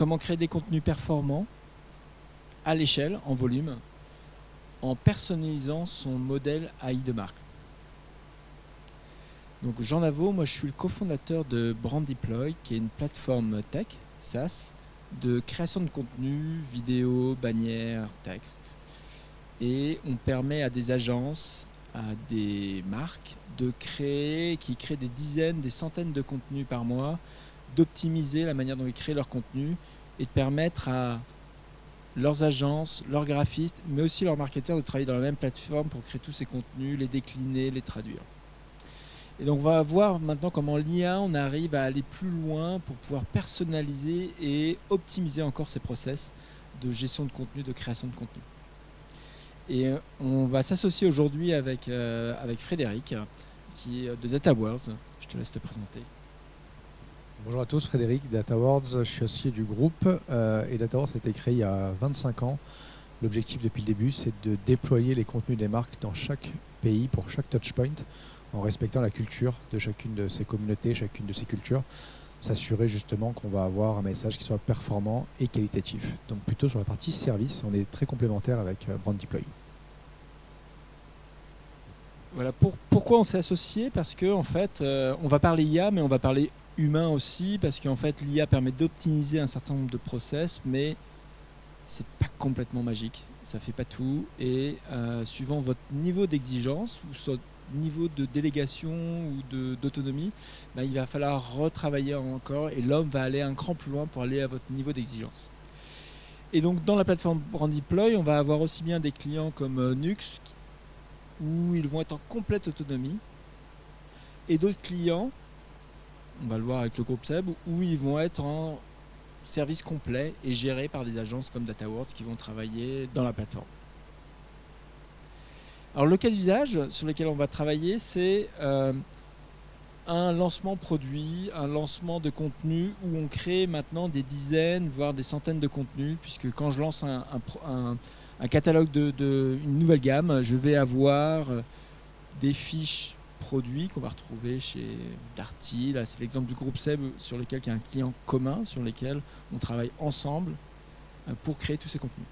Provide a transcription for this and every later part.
comment créer des contenus performants à l'échelle, en volume, en personnalisant son modèle AI de marque. Donc Jean Navo, moi je suis le cofondateur de Brand Deploy, qui est une plateforme tech, SaaS, de création de contenu, vidéo, bannières, texte. Et on permet à des agences, à des marques, qui créent des dizaines, des centaines de contenus par mois, d'optimiser la manière dont ils créent leur contenu et de permettre à leurs agences, leurs graphistes, mais aussi leurs marketeurs de travailler dans la même plateforme pour créer tous ces contenus, les décliner, les traduire. Et donc on va voir maintenant comment l'IA, on arrive à aller plus loin pour pouvoir personnaliser et optimiser encore ces process de gestion de contenu, de création de contenu. Et on va s'associer aujourd'hui avec Frédéric, qui est de DataWords. Je te laisse te présenter. Bonjour à tous, Frédéric, DataWords. Je suis associé du groupe et DataWords a été créé il y a 25 ans. L'objectif depuis le début, c'est de déployer les contenus des marques dans chaque pays pour chaque touchpoint en respectant la culture de chacune de ces communautés, chacune de ces cultures. S'assurer justement qu'on va avoir un message qui soit performant et qualitatif. Donc plutôt sur la partie service, on est très complémentaire avec Brand Deploy. Voilà, pourquoi on s'est associé? Parce que en fait, on va parler IA, mais on va parler humain aussi, parce qu'en fait, l'IA permet d'optimiser un certain nombre de process, mais c'est pas complètement magique. Ça fait pas tout. Et suivant votre niveau d'exigence ou votre niveau de délégation ou d'autonomie, il va falloir retravailler encore et l'homme va aller un cran plus loin pour aller à votre niveau d'exigence. Et donc dans la plateforme Brand Deploy, on va avoir aussi bien des clients comme Nux où ils vont être en complète autonomie et d'autres clients, on va le voir avec le groupe SEB, où ils vont être en service complet et gérés par des agences comme DataWords qui vont travailler dans la plateforme. Alors le cas d'usage sur lequel on va travailler, c'est un lancement produit, un lancement de contenu où on crée maintenant des dizaines, voire des centaines de contenus, puisque quand je lance un catalogue une nouvelle gamme, je vais avoir des fiches produits qu'on va retrouver chez Darty. Là, c'est l'exemple du groupe SEB sur lequel il y a un client commun, sur lequel on travaille ensemble pour créer tous ces contenus.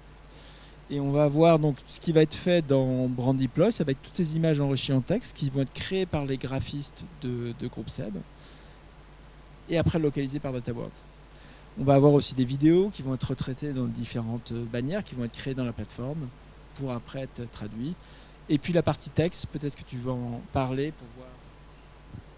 Et on va voir donc ce qui va être fait dans Brand Deploy, ça va être toutes ces images enrichies en texte qui vont être créées par les graphistes de groupe SEB et après localisées par DataWords. On va avoir aussi des vidéos qui vont être retraitées dans différentes bannières qui vont être créées dans la plateforme pour après être traduites. Et puis la partie texte, peut-être que tu vas en parler pour voir.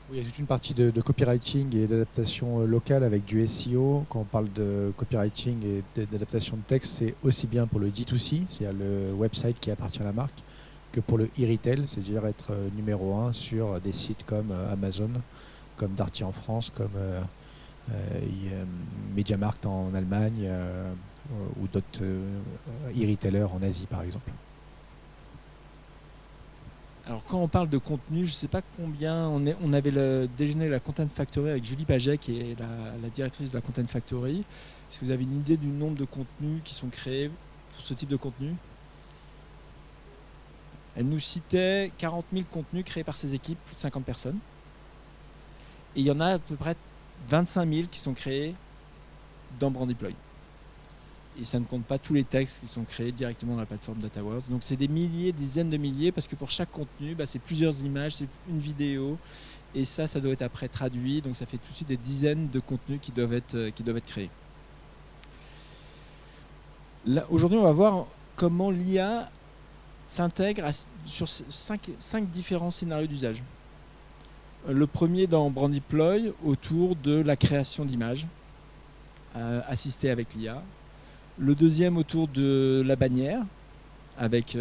Oui, il y a toute une partie de copywriting et d'adaptation locale avec du SEO. Quand on parle de copywriting et d'adaptation de texte, c'est aussi bien pour le D2C, c'est-à-dire le website qui appartient à la marque, que pour le e-retail, c'est-à-dire être numéro 1 sur des sites comme Amazon, comme Darty en France, comme MediaMarkt en Allemagne ou d'autres e-retailers en Asie par exemple. Alors quand on parle de contenu, je ne sais pas combien, on avait le déjeuner de la Content Factory avec Julie Paget qui est la directrice de la Content Factory. Est-ce que vous avez une idée du nombre de contenus qui sont créés pour ce type de contenu? Elle nous citait 40 000 contenus créés par ses équipes, plus de 50 personnes. Et il y en a à peu près 25 000 qui sont créés dans Brand Deploy. Et ça ne compte pas tous les textes qui sont créés directement dans la plateforme DataWords. Donc c'est des milliers, des dizaines de milliers, parce que pour chaque contenu, c'est plusieurs images, c'est une vidéo, et ça doit être après traduit, donc ça fait tout de suite des dizaines de contenus qui doivent être créés. Aujourd'hui, on va voir comment l'IA s'intègre sur 5 différents scénarios d'usage. Le premier dans Brand Deploy, autour de la création d'images, assistée avec l'IA. Le deuxième autour de la bannière, avec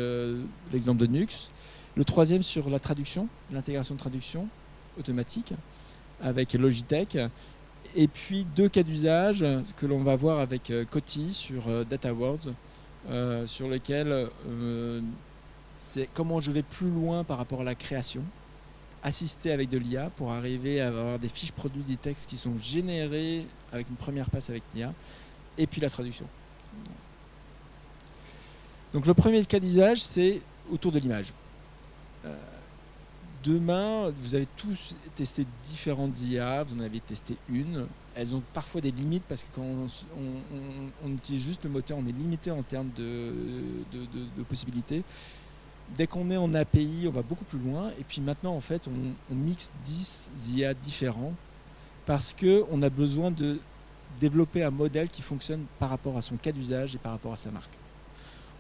l'exemple de Nux. Le troisième sur la traduction, l'intégration de traduction automatique, avec Logitech. Et puis 2 cas d'usage que l'on va voir avec Coty sur DataWords, sur lesquels c'est comment je vais plus loin par rapport à la création, assisté avec de l'IA pour arriver à avoir des fiches produits, des textes qui sont générés avec une première passe avec l'IA, et puis la traduction. Donc le premier cas d'usage, c'est autour de l'image. Demain, vous avez tous testé différentes IA, vous en avez testé une, elles ont parfois des limites parce que quand on utilise juste le moteur, on est limité en termes de possibilités. Dès qu'on est en API, on va beaucoup plus loin. Et puis maintenant, en fait, on mixe 10 IA différents parce qu'on a besoin de développer un modèle qui fonctionne par rapport à son cas d'usage et par rapport à sa marque.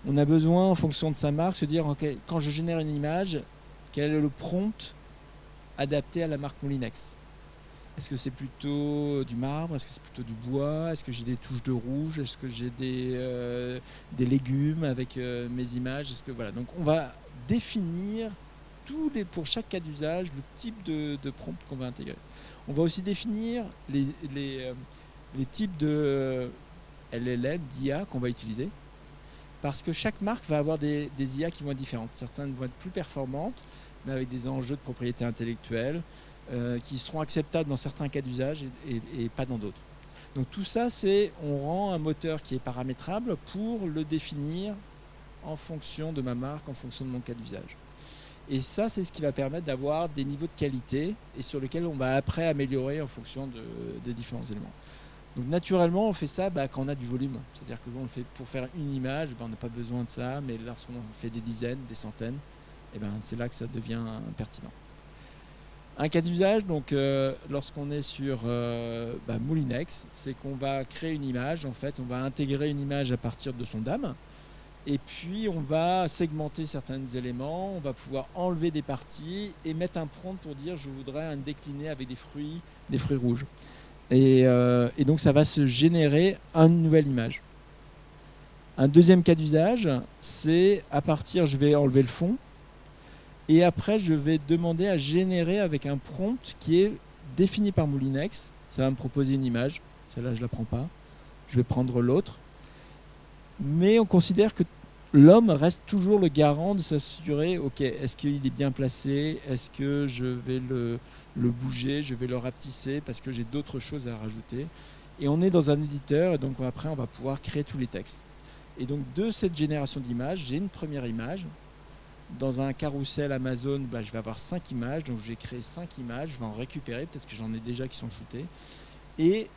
On a besoin, en fonction de sa marque, se dire, okay, quand je génère une image, quel est le prompt adapté à la marque Moulinex? Est-ce que c'est plutôt du marbre? Est-ce que c'est plutôt du bois? Est-ce que j'ai des touches de rouge? Est-ce que j'ai des légumes avec mes images? Est-ce que, voilà. Donc on va définir pour chaque cas d'usage le type de prompt qu'on va intégrer. On va aussi définir les types de LLM, d'IA qu'on va utiliser. Parce que chaque marque va avoir des IA qui vont être différentes. Certaines vont être plus performantes, mais avec des enjeux de propriété intellectuelle, qui seront acceptables dans certains cas d'usage et pas dans d'autres. Donc tout ça, on rend un moteur qui est paramétrable pour le définir en fonction de ma marque, en fonction de mon cas d'usage. Et ça, c'est ce qui va permettre d'avoir des niveaux de qualité et sur lesquels on va après améliorer en fonction des différents éléments. Donc naturellement, on fait ça quand on a du volume. C'est-à-dire que pour faire une image, on n'a pas besoin de ça, mais lorsqu'on fait des dizaines, des centaines, c'est là que ça devient pertinent. Un cas d'usage, donc lorsqu'on est sur Moulinex, c'est qu'on va créer une image. En fait, on va intégrer une image à partir de son DAM. Et puis, on va segmenter certains éléments. On va pouvoir enlever des parties et mettre un prompt pour dire je voudrais un décliné avec des fruits rouges. Et donc, ça va se générer une nouvelle image. Un deuxième cas d'usage, c'est je vais enlever le fond. Et après, je vais demander à générer avec un prompt qui est défini par Moulinex. Ça va me proposer une image. Celle-là, je ne la prends pas. Je vais prendre l'autre. Mais on considère que l'homme reste toujours le garant de s'assurer, ok, est-ce qu'il est bien placé? Est-ce que je vais le bouger? Je vais le rapetisser parce que j'ai d'autres choses à rajouter. Et on est dans un éditeur, et donc après, on va pouvoir créer tous les textes. Et donc, de cette génération d'images, j'ai une première image. Dans un carrousel Amazon, je vais avoir 5 images, donc je vais créer 5 images, je vais en récupérer, peut-être que j'en ai déjà qui sont shootées. Et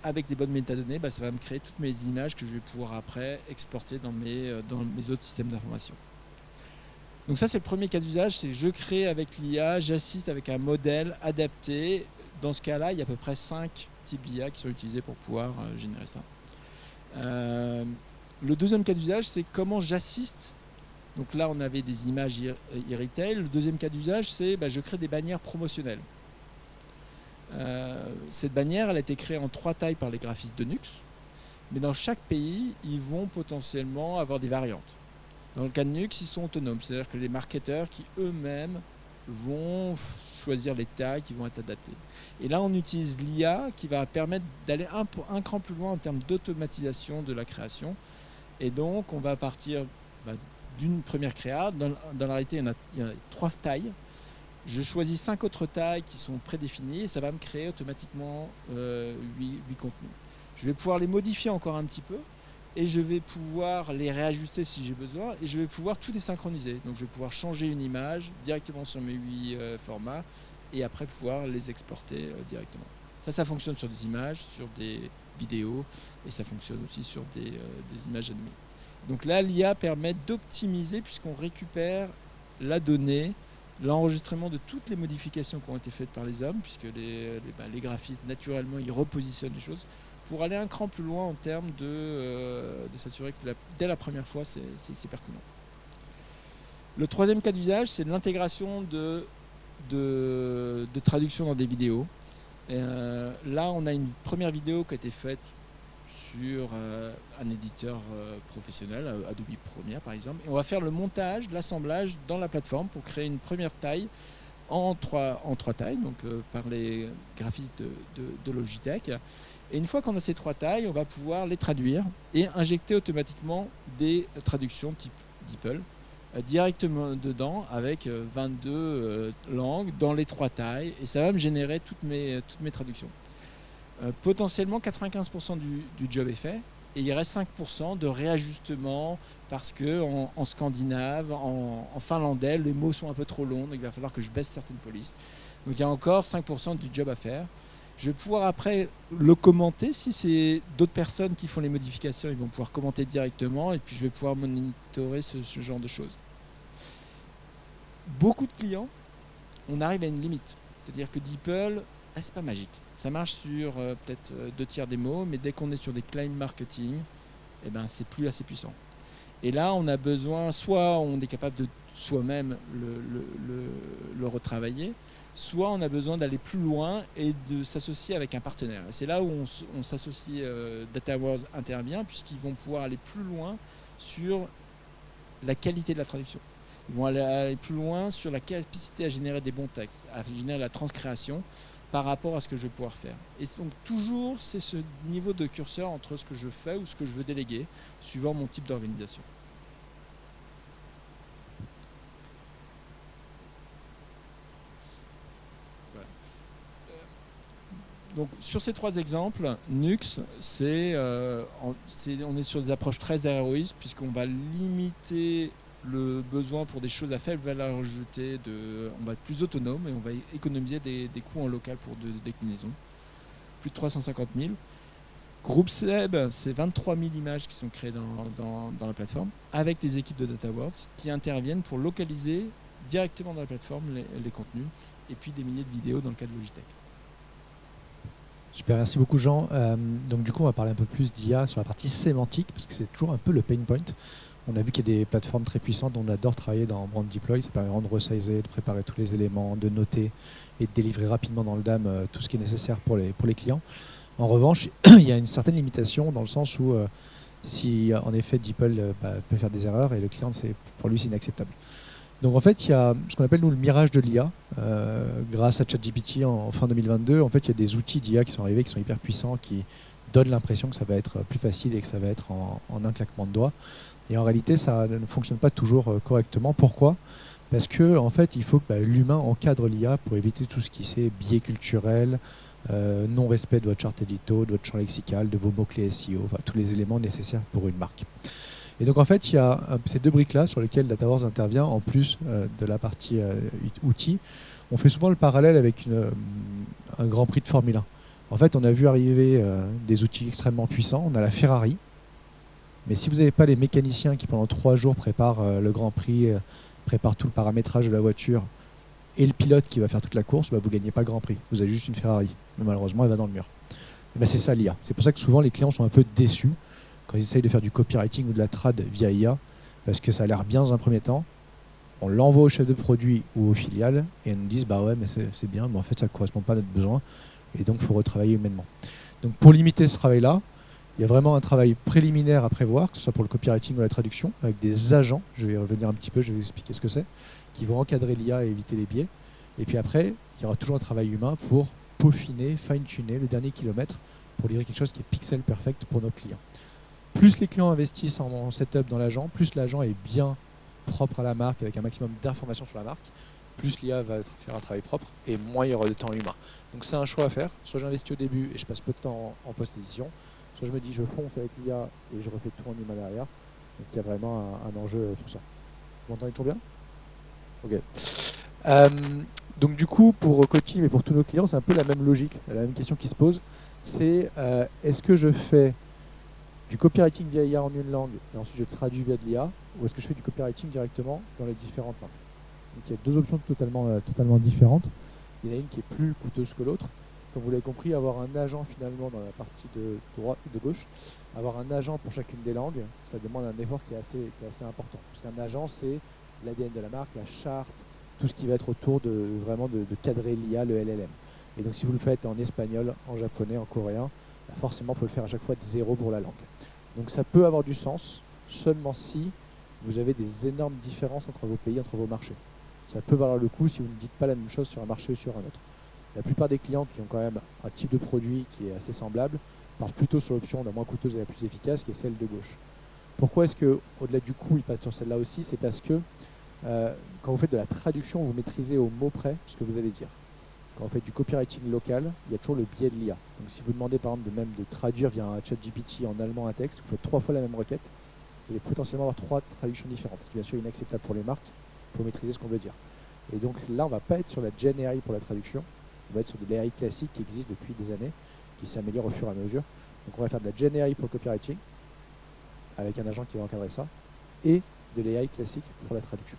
avec des bonnes métadonnées, ça va me créer toutes mes images que je vais pouvoir après exporter dans mes autres systèmes d'information. Donc ça, c'est le premier cas d'usage, c'est je crée avec l'IA, j'assiste avec un modèle adapté. Dans ce cas-là, il y a à peu près 5 types d'IA qui sont utilisés pour pouvoir générer ça. Le deuxième cas d'usage, c'est comment j'assiste. Donc là, on avait des images e-retail. Le deuxième cas d'usage, c'est je crée des bannières promotionnelles. Cette bannière, elle a été créée en 3 tailles par les graphistes de Nux. Mais dans chaque pays, ils vont potentiellement avoir des variantes. Dans le cas de Nux, ils sont autonomes. C'est-à-dire que les marketeurs qui eux-mêmes vont choisir les tailles qui vont être adaptées. Et là, on utilise l'IA qui va permettre d'aller un cran plus loin en termes d'automatisation de la création. Et donc, on va partir d'une première créa. Dans la réalité, il y a 3 tailles. Je choisis 5 autres tailles qui sont prédéfinies et ça va me créer automatiquement 8 contenus. Je vais pouvoir les modifier encore un petit peu et je vais pouvoir les réajuster si j'ai besoin et je vais pouvoir tout désynchroniser. Donc je vais pouvoir changer une image directement sur mes 8 formats et après pouvoir les exporter directement. Ça fonctionne sur des images, sur des vidéos et ça fonctionne aussi sur des images animées. Donc là, l'IA permet d'optimiser puisqu'on récupère la donnée, l'enregistrement de toutes les modifications qui ont été faites par les hommes, puisque les graphistes, naturellement, ils repositionnent les choses, pour aller un cran plus loin en termes de s'assurer que dès la première fois, c'est pertinent. Le troisième cas d'usage, c'est l'intégration de traduction dans des vidéos. Là, on a une première vidéo qui a été faite sur un éditeur professionnel, Adobe Premiere par exemple, et on va faire le montage, l'assemblage dans la plateforme pour créer une première taille en trois tailles, donc par les graphistes de Logitech. Et une fois qu'on a ces 3 tailles, on va pouvoir les traduire et injecter automatiquement des traductions type DeepL directement dedans avec 22 langues dans les 3 tailles et ça va me générer toutes mes traductions. Potentiellement 95% du job est fait et il reste 5% de réajustement parce que en scandinave, en finlandais, les mots sont un peu trop longs, donc il va falloir que je baisse certaines polices. Donc il y a encore 5% du job à faire Je vais pouvoir après le commenter. Si c'est d'autres personnes qui font les modifications, ils vont pouvoir commenter directement et puis je vais pouvoir monitorer ce genre de choses. Beaucoup de clients, on arrive à une limite. C'est-à-dire que DeepL, c'est pas magique. Ça marche sur peut-être 2/3 des mots, mais dès qu'on est sur des claims marketing, c'est plus assez puissant. Et là, on a besoin, soit on est capable de soi-même le retravailler, soit on a besoin d'aller plus loin et de s'associer avec un partenaire. Et c'est là où on s'associe, DataWords intervient, puisqu'ils vont pouvoir aller plus loin sur la qualité de la traduction. Ils vont aller plus loin sur la capacité à générer des bons textes, à générer la transcréation par rapport à ce que je vais pouvoir faire. Et donc toujours, c'est ce niveau de curseur entre ce que je fais ou ce que je veux déléguer, suivant mon type d'organisation. Voilà. Donc sur ces 3 exemples, Nux, on est sur des approches très héroïstes, puisqu'on va limiter le besoin pour des choses à faible valeur ajoutée, on va être plus autonome et on va économiser des coûts en local pour de déclinaison. Plus de 350 000. Groupe Seb, c'est 23 000 images qui sont créées dans la plateforme, avec les équipes de DataWords qui interviennent pour localiser directement dans la plateforme les contenus, et puis des milliers de vidéos dans le cas de Logitech. Super, merci beaucoup Jean. Donc du coup, on va parler un peu plus d'IA sur la partie sémantique, parce que c'est toujours un peu le pain point. On a vu qu'il y a des plateformes très puissantes dont on adore travailler dans Brand Deploy. Ça permet de resizer, de préparer tous les éléments, de noter et de délivrer rapidement dans le DAM tout ce qui est nécessaire pour les clients. En revanche, il y a une certaine limitation dans le sens où si en effet DeepL peut faire des erreurs et le client, pour lui, c'est inacceptable. Donc en fait, il y a ce qu'on appelle nous le mirage de l'IA. Grâce à ChatGPT en fin 2022, en fait, il y a des outils d'IA qui sont arrivés, qui sont hyper puissants, qui donnent l'impression que ça va être plus facile et que ça va être en un claquement de doigts. Et en réalité, ça ne fonctionne pas toujours correctement. Pourquoi ? Parce que en fait, il faut que l'humain encadre l'IA pour éviter tout ce qui est biais culturel, non-respect de votre charte édito, de votre champ lexical, de vos mots-clés SEO, enfin, tous les éléments nécessaires pour une marque. Et donc en fait, il y a ces 2 briques-là sur lesquelles DataWords intervient, en plus de la partie outils. On fait souvent le parallèle avec un Grand Prix de Formule 1. En fait, on a vu arriver des outils extrêmement puissants. On a la Ferrari. Mais si vous n'avez pas les mécaniciens qui pendant 3 jours préparent le Grand Prix, préparent tout le paramétrage de la voiture, et le pilote qui va faire toute la course, vous ne gagnez pas le Grand Prix. Vous avez juste une Ferrari. Mais malheureusement, elle va dans le mur. Et c'est ça l'IA. C'est pour ça que souvent les clients sont un peu déçus quand ils essayent de faire du copywriting ou de la trad via IA, parce que ça a l'air bien dans un premier temps. On l'envoie au chef de produit ou aux filiales et ils nous disent ouais, mais c'est bien, mais en fait ça ne correspond pas à notre besoin. Et donc il faut retravailler humainement. Donc pour limiter ce travail-là, il y a vraiment un travail préliminaire à prévoir, que ce soit pour le copywriting ou la traduction, avec des agents, je vais y revenir un petit peu, je vais vous expliquer ce que c'est, qui vont encadrer l'IA et éviter les biais. Et puis après, il y aura toujours un travail humain pour peaufiner, fine-tuner le dernier kilomètre pour livrer quelque chose qui est pixel perfect pour nos clients. Plus les clients investissent en setup dans l'agent, plus l'agent est bien propre à la marque, avec un maximum d'informations sur la marque, plus l'IA va faire un travail propre et moins il y aura de temps humain. Donc c'est un choix à faire. Soit j'investis au début et je passe peu de temps en post-édition, soit je me dis je fonce avec l'IA et je refais tout en humain derrière. Donc il y a vraiment un enjeu sur ça. Vous m'entendez toujours bien ? Ok. Donc du coup, pour Coty, mais pour tous nos clients, c'est un peu la même logique, la même question qui se pose. C'est est-ce que je fais du copywriting via IA en une langue et ensuite je traduis via de l'IA, ou est-ce que je fais du copywriting directement dans les différentes langues ? Donc il y a 2 options totalement différentes. Il y en a une qui est plus coûteuse que l'autre. Comme vous l'avez compris, avoir un agent finalement dans la partie de droite ou de gauche, avoir un agent pour chacune des langues, ça demande un effort qui est assez important. Parce qu'un agent, c'est l'ADN de la marque, la charte, tout ce qui va être autour de cadrer l'IA, le LLM. Et donc si vous le faites en espagnol, en japonais, en coréen, forcément il faut le faire à chaque fois de 0 pour la langue. Donc ça peut avoir du sens seulement si vous avez des énormes différences entre vos pays, entre vos marchés. Ça peut valoir le coup si vous ne dites pas la même chose sur un marché ou sur un autre. La plupart des clients qui ont quand même un type de produit qui est assez semblable partent plutôt sur l'option la moins coûteuse et la plus efficace, qui est celle de gauche. Pourquoi est-ce qu'au-delà du coût, ils passent sur celle-là aussi ? C'est parce que quand vous faites de la traduction, vous maîtrisez au mot près ce que vous allez dire. Quand vous faites du copywriting local, il y a toujours le biais de l'IA. Donc si vous demandez par exemple de traduire via un ChatGPT en allemand un texte, vous faites 3 fois la même requête, vous allez potentiellement avoir 3 traductions différentes, ce qui est bien sûr inacceptable pour les marques. Il faut maîtriser ce qu'on veut dire. Et donc là, on ne va pas être sur la Gen AI pour la traduction, On va être sur de l'AI classique qui existe depuis des années, qui s'améliore au fur et à mesure. Donc on va faire de la Gen AI pour le copywriting, avec un agent qui va encadrer ça, et de l'AI classique pour la traduction.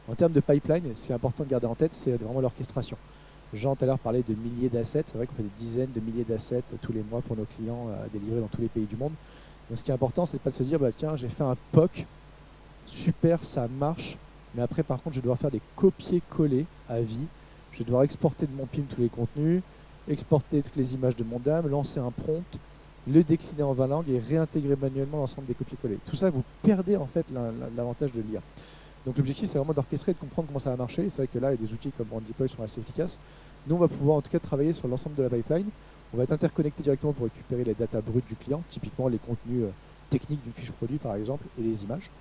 En termes de pipeline, ce qui est important de garder en tête, c'est vraiment l'orchestration. Jean tout à l'heure parlait de milliers d'assets. C'est vrai qu'on fait des dizaines de milliers d'assets tous les mois pour nos clients à délivrer dans tous les pays du monde. Donc ce qui est important, c'est pas de se dire bah, tiens, j'ai fait un POC, super, ça marche, mais après par contre je vais devoir faire des copier-coller à vie. Je vais devoir exporter de mon PIM tous les contenus, exporter toutes les images de mon DAM, lancer un prompt, le décliner en 20 langues et réintégrer manuellement l'ensemble des copier-coller. Tout ça, vous perdez en fait l'avantage de l'IA. Donc l'objectif, c'est vraiment d'orchestrer et de comprendre comment ça va marcher. C'est vrai que là, il y a des outils comme OneDeploy sont assez efficaces. Nous, on va pouvoir en tout cas travailler sur l'ensemble de la pipeline. On va être interconnecté directement pour récupérer les datas brutes du client, typiquement les contenus techniques d'une fiche produit par exemple, et les images.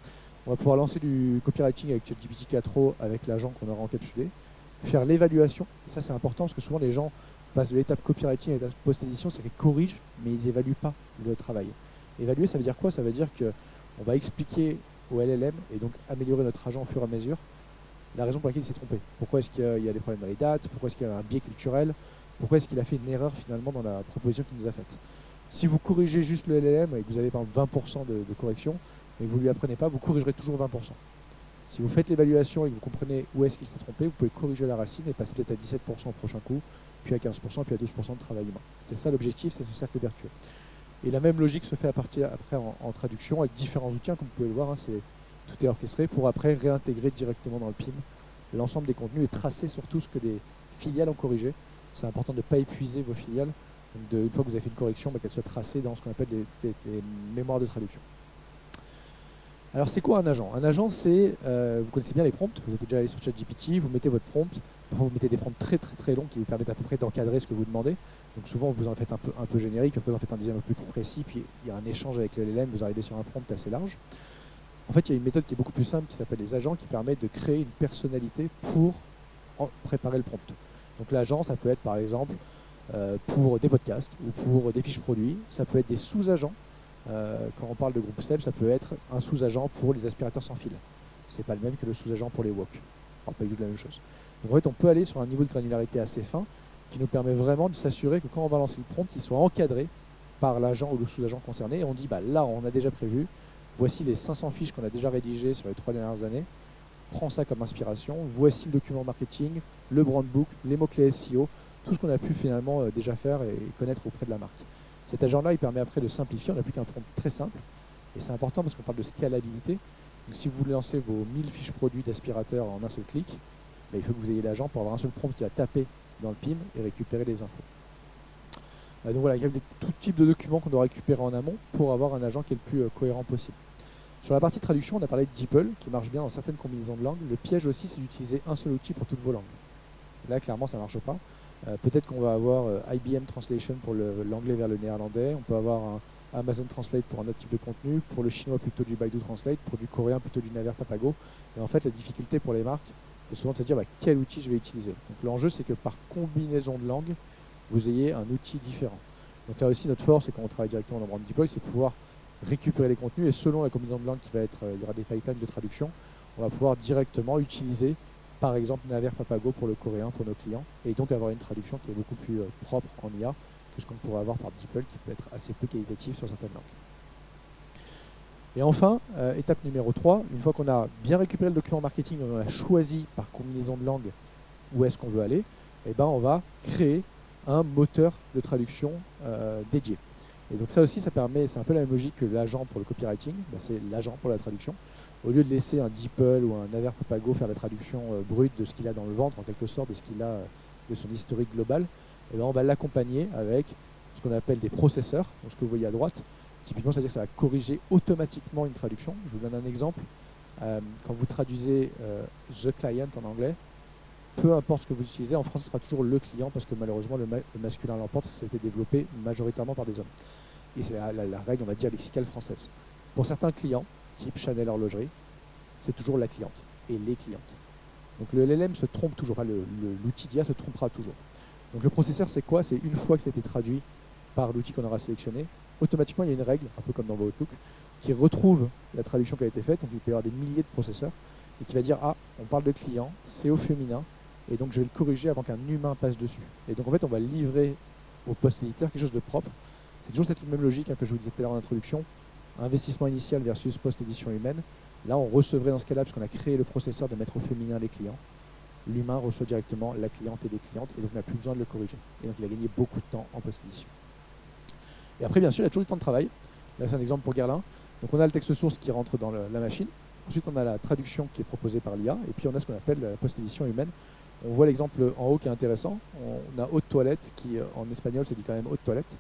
On va pouvoir lancer du copywriting avec ChatGPT 4o avec l'agent qu'on aura encapsulé, faire l'évaluation. Ça, c'est important parce que souvent les gens passent de l'étape copywriting à l'étape post-édition, c'est qu'ils corrigent, mais ils n'évaluent pas le travail. Évaluer, ça veut dire quoi? Ça veut dire qu'on va expliquer au LLM et donc améliorer notre agent au fur et à mesure la raison pour laquelle il s'est trompé. Pourquoi est-ce qu'il y a des problèmes dans les dates? Pourquoi est-ce qu'il y a un biais culturel? Pourquoi est-ce qu'il a fait une erreur finalement dans la proposition qu'il nous a faite? Si vous corrigez juste le LLM et que vous avez par exemple 20% de correction, mais que vous ne lui apprenez pas, vous corrigerez toujours 20%. Si vous faites l'évaluation et que vous comprenez où est-ce qu'il s'est trompé, vous pouvez corriger la racine et passer peut-être à 17% au prochain coup, puis à 15%, puis à 12% de travail humain. C'est ça l'objectif, c'est ce cercle vertueux. Et la même logique se fait après en traduction avec différents outils, comme vous pouvez le voir, tout est orchestré pour après réintégrer directement dans le PIM l'ensemble des contenus et tracer surtout ce que les filiales ont corrigé. C'est important de ne pas épuiser vos filiales. Donc une fois que vous avez fait une correction, qu'elles soient tracées dans ce qu'on appelle des mémoires de traduction. Alors c'est quoi un agent? Un agent, c'est, vous connaissez bien les prompts, vous êtes déjà allé sur ChatGPT, vous mettez votre prompt, parfois vous mettez des prompts très très très longs qui vous permettent à peu près d'encadrer ce que vous demandez. Donc souvent vous en faites un peu générique, puis après vous en faites un design un peu plus précis, puis il y a un échange avec le LLM, vous arrivez sur un prompt assez large. En fait, il y a une méthode qui est beaucoup plus simple qui s'appelle les agents qui permet de créer une personnalité pour préparer le prompt. Donc l'agent, ça peut être par exemple pour des podcasts ou pour des fiches produits, ça peut être des sous-agents. Quand on parle de groupe SEB, ça peut être un sous-agent pour les aspirateurs sans fil. C'est pas le même que le sous-agent pour les wok. On parle pas du tout de la même chose. Donc en fait, on peut aller sur un niveau de granularité assez fin qui nous permet vraiment de s'assurer que quand on va lancer le prompt, il soit encadré par l'agent ou le sous-agent concerné. Et on dit, bah, là, on a déjà prévu, voici les 500 fiches qu'on a déjà rédigées sur les 3 dernières années. Prends ça comme inspiration. Voici le document marketing, le brand book, les mots-clés SEO, tout ce qu'on a pu finalement déjà faire et connaître auprès de la marque. Cet agent-là, il permet après de simplifier. On n'a plus qu'un prompt très simple. Et c'est important parce qu'on parle de scalabilité. Donc si vous voulez lancer vos 1000 fiches produits d'aspirateur en un seul clic, il faut que vous ayez l'agent pour avoir un seul prompt qui va taper dans le PIM et récupérer les infos. Donc voilà, il y a tout type de documents qu'on doit récupérer en amont pour avoir un agent qui est le plus cohérent possible. Sur la partie traduction, on a parlé de DeepL, qui marche bien dans certaines combinaisons de langues. Le piège aussi, c'est d'utiliser un seul outil pour toutes vos langues. Là, clairement, ça ne marche pas. Peut-être qu'on va avoir IBM Translation pour l'anglais vers le néerlandais. On peut avoir un Amazon Translate pour un autre type de contenu. Pour le chinois, plutôt du Baidu Translate. Pour du coréen, plutôt du Naver Papago. Et en fait, la difficulté pour les marques, c'est souvent de se dire quel outil je vais utiliser. Donc l'enjeu, c'est que par combinaison de langues, vous ayez un outil différent. Donc là aussi, notre force, c'est quand on travaille directement dans Brand Deploy, c'est pouvoir récupérer les contenus et selon la combinaison de langue qui va être, il y aura des pipelines de traduction, on va pouvoir directement utiliser par exemple Naver Papago pour le coréen pour nos clients et donc avoir une traduction qui est beaucoup plus propre en IA que ce qu'on pourrait avoir par DeepL qui peut être assez peu qualitatif sur certaines langues. Et enfin, étape numéro 3, une fois qu'on a bien récupéré le document marketing, on a choisi par combinaison de langue où est-ce qu'on veut aller, et on va créer un moteur de traduction dédié. Et donc ça aussi, ça permet, c'est un peu la même logique que l'agent pour le copywriting, c'est l'agent pour la traduction. Au lieu de laisser un DeepL ou un Naver Papago faire la traduction brute de ce qu'il a dans le ventre, en quelque sorte, de ce qu'il a de son historique global, on va l'accompagner avec ce qu'on appelle des processeurs, donc ce que vous voyez à droite. Typiquement, c'est-à-dire que ça va corriger automatiquement une traduction. Je vous donne un exemple. Quand vous traduisez the client en anglais, peu importe ce que vous utilisez, en France, ce sera toujours le client parce que malheureusement, le masculin l'emporte, ça a été développé majoritairement par des hommes. Et c'est la règle, on va dire, lexicale française. Pour certains clients, type Chanel Horlogerie, c'est toujours la cliente et les clientes. Donc le LLM se trompe toujours, enfin l'outil d'IA se trompera toujours. Donc le processeur, c'est quoi? C'est une fois que ça a été traduit par l'outil qu'on aura sélectionné, automatiquement, il y a une règle, un peu comme dans vos Outlook, qui retrouve la traduction qui a été faite. Donc il peut y avoir des milliers de processeurs et qui va dire, ah, on parle de client, c'est au féminin, et donc je vais le corriger avant qu'un humain passe dessus. Et donc en fait, on va livrer au post-éditeur quelque chose de propre. C'est toujours cette même logique que je vous disais tout à l'heure en introduction, investissement initial versus post-édition humaine. Là, on recevrait dans ce cas-là, puisqu'on a créé le processeur de mettre au féminin les clients, l'humain reçoit directement la cliente et les clientes, et donc on n'a plus besoin de le corriger. Et donc il a gagné beaucoup de temps en post-édition. Et après, bien sûr, il y a toujours du temps de travail. Là, c'est un exemple pour Guerlain. Donc on a le texte source qui rentre dans la machine. Ensuite, on a la traduction qui est proposée par l'IA. Et puis, on a ce qu'on appelle la post-édition humaine. On voit l'exemple en haut qui est intéressant. On a haute toilette, qui en espagnol, se dit quand même haute toilette,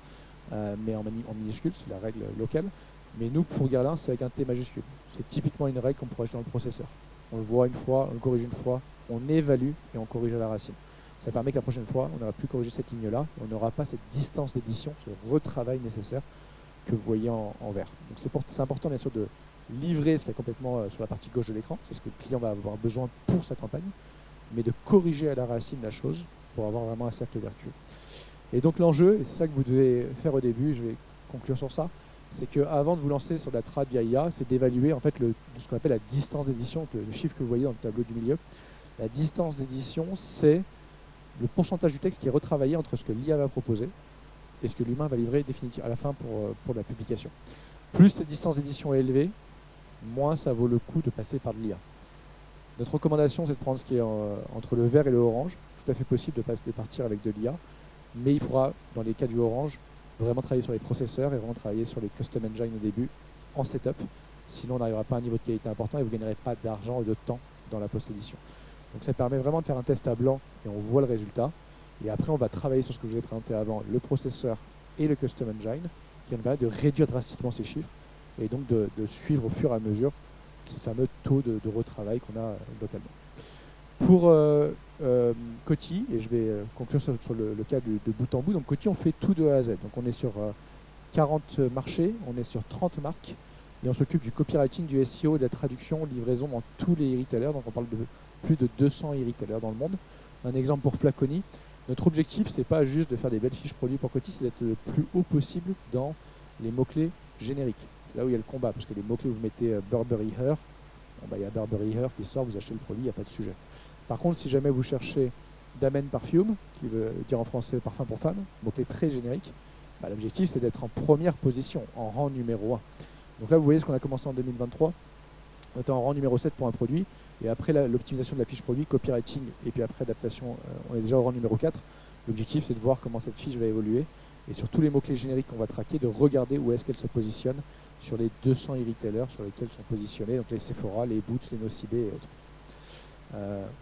mais en minuscule, c'est la règle locale. Mais nous, pour Guerlain, c'est avec un T majuscule. C'est typiquement une règle qu'on pourrait ajouter dans le processeur. On le voit une fois, on le corrige une fois, on évalue et on corrige à la racine. Ça permet que la prochaine fois, on n'aura plus corrigé cette ligne-là, et on n'aura pas cette distance d'édition, ce retravail nécessaire que vous voyez en vert. Donc c'est important bien sûr de livrer ce qui est complètement sur la partie gauche de l'écran, c'est ce que le client va avoir besoin pour sa campagne, mais de corriger à la racine la chose pour avoir vraiment un cercle vertueux. Et donc l'enjeu, et c'est ça que vous devez faire au début, je vais conclure sur ça, c'est qu'avant de vous lancer sur la trad via IA, c'est d'évaluer en fait ce qu'on appelle la distance d'édition, le chiffre que vous voyez dans le tableau du milieu. La distance d'édition, c'est le pourcentage du texte qui est retravaillé entre ce que l'IA va proposer et ce que l'humain va livrer définitivement à la fin pour la publication. Plus cette distance d'édition est élevée, moins ça vaut le coup de passer par de l'IA. Notre recommandation, c'est de prendre ce qui est entre le vert et le orange. Tout à fait possible de partir avec de l'IA, mais il faudra, dans les cas du orange, vraiment travailler sur les processeurs et vraiment travailler sur les custom engines au début, en setup. Sinon, on n'arrivera pas à un niveau de qualité important et vous ne gagnerez pas d'argent et de temps dans la post-édition. Donc ça permet vraiment de faire un test à blanc et on voit le résultat. Et après, on va travailler sur ce que je vous ai présenté avant, le processeur et le custom engine, qui va nous permettre de réduire drastiquement ces chiffres et donc de suivre au fur et à mesure ce fameux taux de retravail qu'on a localement. Pour Coty, et je vais conclure sur le cas de bout en bout, donc Coty, on fait tout de A à Z. Donc on est sur 40 marchés, on est sur 30 marques, et on s'occupe du copywriting, du SEO, de la traduction, livraison dans tous les e-retailers. Donc on parle de plus de 200 e-retailers dans le monde. Un exemple pour Flaconi. Notre objectif, c'est pas juste de faire des belles fiches produits pour Coty, c'est d'être le plus haut possible dans les mots-clés génériques. C'est là où il y a le combat, parce que les mots-clés, vous mettez Burberry Her, il y a Burberry Her qui sort, vous achetez le produit, il n'y a pas de sujet. Par contre, si jamais vous cherchez Damen Perfume, qui veut dire en français parfum pour femme, mot-clé très générique, l'objectif, c'est d'être en première position, en rang numéro 1. Donc là, vous voyez ce qu'on a commencé en 2023. On était en rang numéro 7 pour un produit. Et après l'optimisation de la fiche produit, copywriting, et puis après adaptation, on est déjà au rang numéro 4. L'objectif, c'est de voir comment cette fiche va évoluer. Et sur tous les mots-clés génériques qu'on va traquer, de regarder où est-ce qu'elle se positionne sur les 200 e-retailers sur lesquels sont positionnés, donc les Sephora, les Boots, les Nocibé et autres.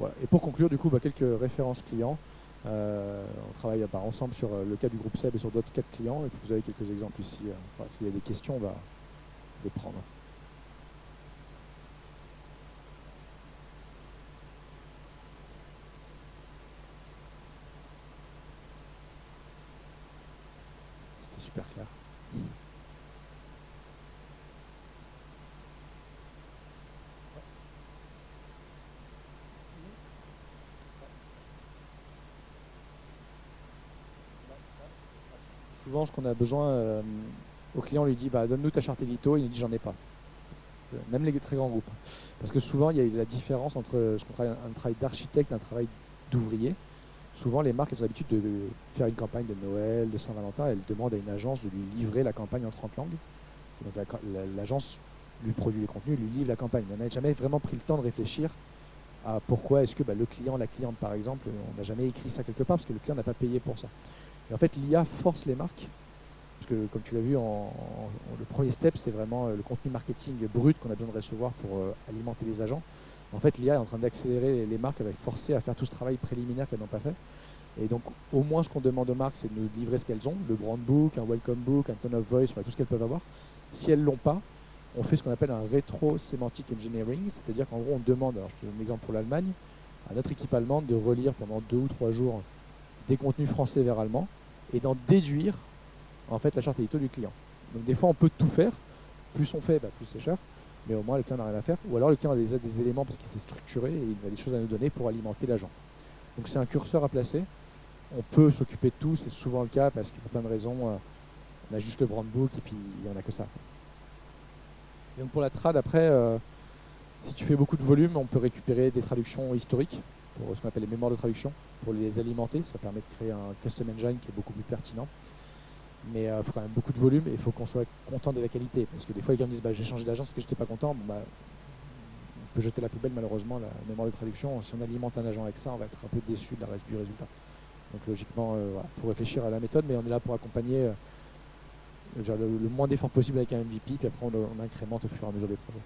Voilà. Et pour conclure, du coup, quelques références clients. On travaille ensemble sur le cas du groupe SEB et sur d'autres cas de clients. Et puis vous avez quelques exemples ici. Si vous avez des questions, on va les prendre. C'était super clair. Souvent, ce qu'on a besoin, au client, on lui dit donne-nous ta charte édito, il nous dit j'en ai pas. Même les très grands groupes. Parce que souvent, il y a la différence entre ce qu'on travaille, un travail d'architecte et un travail d'ouvrier. Souvent, les marques elles ont l'habitude de faire une campagne de Noël, de Saint-Valentin, elles demandent à une agence de lui livrer la campagne en 30 langues. Donc l'agence lui produit les contenus, lui livre la campagne. Mais on n'a jamais vraiment pris le temps de réfléchir à pourquoi est-ce que le client, la cliente par exemple, on n'a jamais écrit ça quelque part parce que le client n'a pas payé pour ça. Et en fait, l'IA force les marques, parce que comme tu l'as vu, le premier step, c'est vraiment le contenu marketing brut qu'on a besoin de recevoir pour alimenter les agents. En fait, l'IA est en train d'accélérer les marques, elle va les forcer à faire tout ce travail préliminaire qu'elles n'ont pas fait. Et donc, au moins, ce qu'on demande aux marques, c'est de nous livrer ce qu'elles ont, le brand book, un welcome book, un tone of voice, tout ce qu'elles peuvent avoir. Si elles ne l'ont pas, on fait ce qu'on appelle un rétro-sémantique engineering, c'est-à-dire qu'en gros, on demande, alors je te donne un exemple pour l'Allemagne, à notre équipe allemande de relire pendant 2 ou 3 jours des contenus français vers allemand et d'en déduire en fait la charte édito du client. Donc des fois on peut tout faire, plus on fait, plus c'est cher, mais au moins le client n'a rien à faire, ou alors le client a des éléments parce qu'il s'est structuré et il a des choses à nous donner pour alimenter l'agent. Donc c'est un curseur à placer, on peut s'occuper de tout, c'est souvent le cas parce que pour plein de raisons, on a juste le brand book et puis il n'y en a que ça. Et donc pour la trad après, si tu fais beaucoup de volume, on peut récupérer des traductions historiques. pour ce qu'on appelle les mémoires de traduction, pour les alimenter. Ça permet de créer un custom engine qui est beaucoup plus pertinent. Mais il faut quand même beaucoup de volume et il faut qu'on soit content de la qualité. Parce que des fois, les gars me disent j'ai changé d'agence parce que j'étais pas content. On peut jeter la poubelle malheureusement la mémoire de traduction. Si on alimente un agent avec ça, on va être un peu déçu du résultat. Donc logiquement, faut réfléchir à la méthode, mais on est là pour accompagner le moins d'efforts possible avec un MVP, puis après on incrémente au fur et à mesure des projets.